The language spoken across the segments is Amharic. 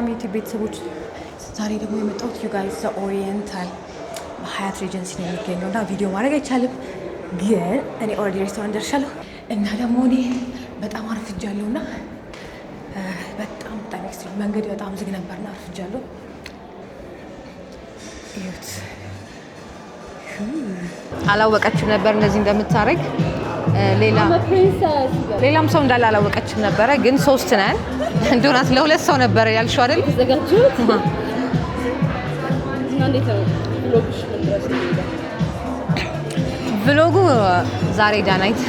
ሰላም ዩቲዩብ ቤተሰቦች፣ ዛሬ ደግሞ የመጣሁት ዩ ጋይስ ዘ ኦሪየንታል ሀያት ሬጀንሲ ነው የሚገኘው እና ቪዲዮ ማድረግ አይቻልም፣ ግን እኔ ኦልሬዲ ሬስቶራንት ደርሻለሁ እና ደግሞ እኔ በጣም አርፍጃለሁ እና በጣም ኤክስትሪም መንገድ በጣም ዝግ ነበርና አርፍጃለሁ። እዩት። አላወቀችም ነበር እንደዚህ እንደምታረግ ሌላም ሰው እንዳለ አላወቀችም ነበረ። ግን ሶስት ነን እንደሆናት ለሁለት ሰው ነበረ ያልሽው አይደል? ቭሎጉ ዛሬ ዳናይት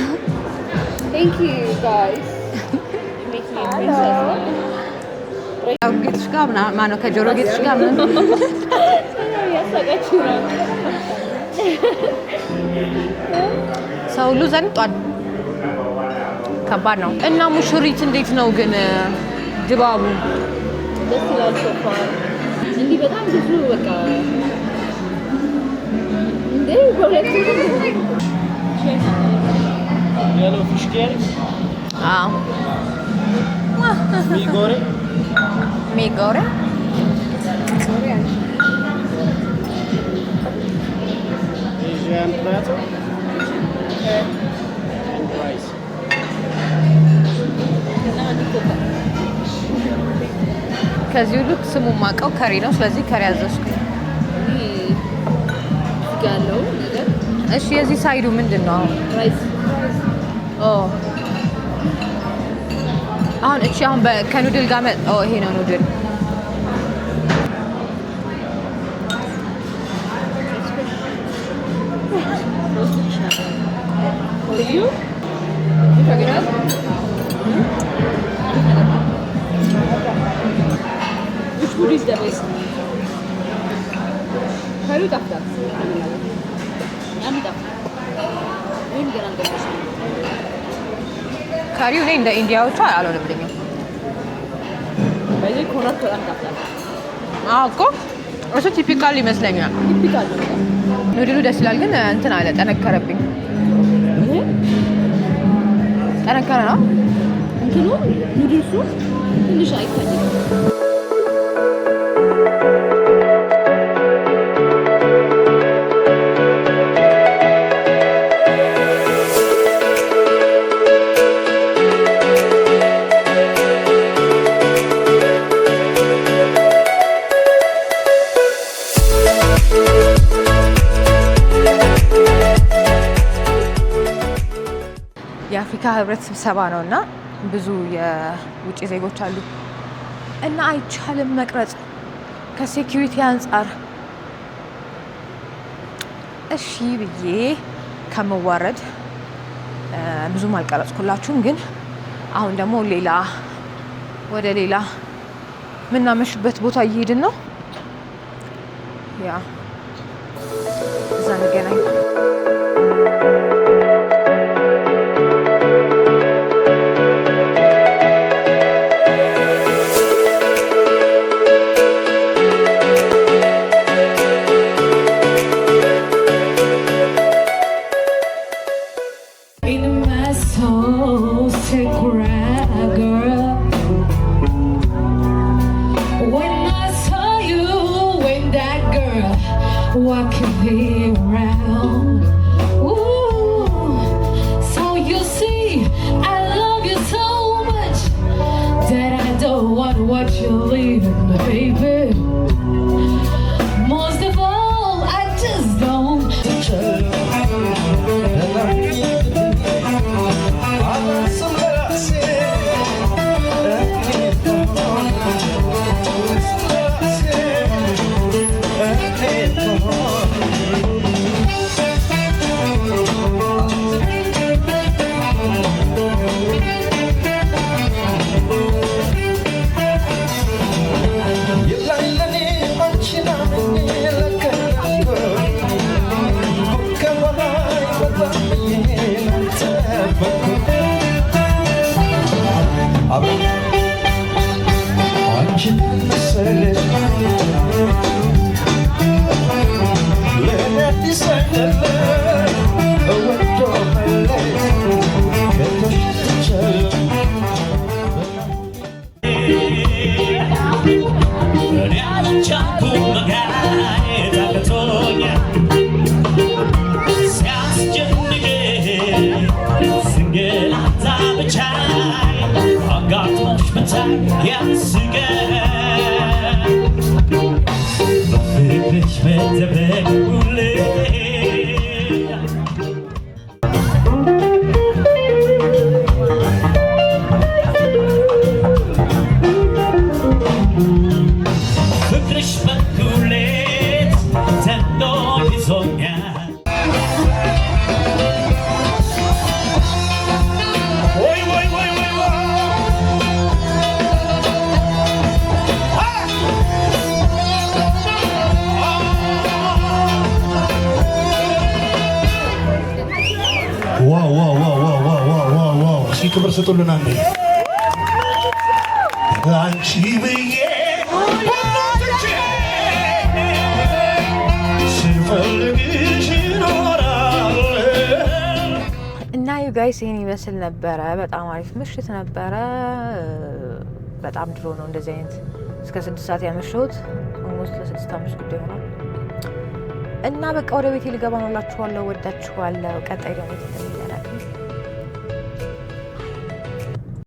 ጌጥሽ ጋር ማነው ከጆሮ ጌጥሽ ጋር ሰው ሁሉ ዘንጧል። ከባድ ነው እና ሙሽሪት እንዴት ነው ግን ድባቡ? ደስ ይላል። ሶፋ እንዲህ በጣም ብዙ በቃ እንዴ ሁለት ያለው ፍሽኬር ሚጎሬ ከዚህ ሁሉ ስሙ ማውቀው ከሪ ነው። ስለዚህ ከሪ አዘዝኩ ያለው ነገር። እሺ የዚህ ሳይዱ ምንድን ነው? ራይስ አሁን እቺ አሁን ከኑድል ጋር ይሄ ነው ኑድል። ካሪው ላይ እንደ ኢንዲያዎቹ አልሆነብኝም። በዚህ ኮራት በጣም ታፍላል። አዎ እኮ እሱ ቲፒካል ይመስለኛል። ቲፒካል ኑድሉ ደስ ይላል፣ ግን እንትን አለ ጠነከረብኝ። ጠነከረ ነው እንትኑ ኑድልሱ ትንሽ አይታይም። የአፍሪካ ህብረት ስብሰባ ነው እና ብዙ የውጭ ዜጎች አሉ እና አይቻልም መቅረጽ ከሴኪሪቲ አንጻር። እሺ ብዬ ከመዋረድ ብዙም አልቀረጽኩላችሁም። ግን አሁን ደግሞ ወደ ሌላ የምናመሽበት ቦታ እየሄድን ነው። ያ እዛ እንገናኝ። Walking around, ooh, so you see, I love you so much that I don't want to watch you leaving, baby. Most of all, I just don't. ያልቻልኩ መጋየት አቅቶኛል ሲያስጨንቀኝ ስንገላታ ብቻዬን አጋጥሞሽ ብታይ ያስቀኝ በፍቅርሽ መደበቅ ሁሌ ፍቅርሽ በኩሌት ተንዶ ይዞኛል ዋው ክብር ስጡልን አንዴ አንቺ ብዬ ስፈልግሽ እኖራለሁ እና ዩ ጋይስ ይሄን ይመስል ነበረ። በጣም አሪፍ ምሽት ነበረ። በጣም ድሮ ነው እንደዚህ አይነት እስከ 6 ሰዓት ያመሸሁት። ኦልሞስት ለ6-5 ጉዳይ ሆኗል። እና በቃ ወደ ቤቴ ልገባ ነው እላችኋለሁ። ወዳችኋለሁ። ቀጣይ ደግሞ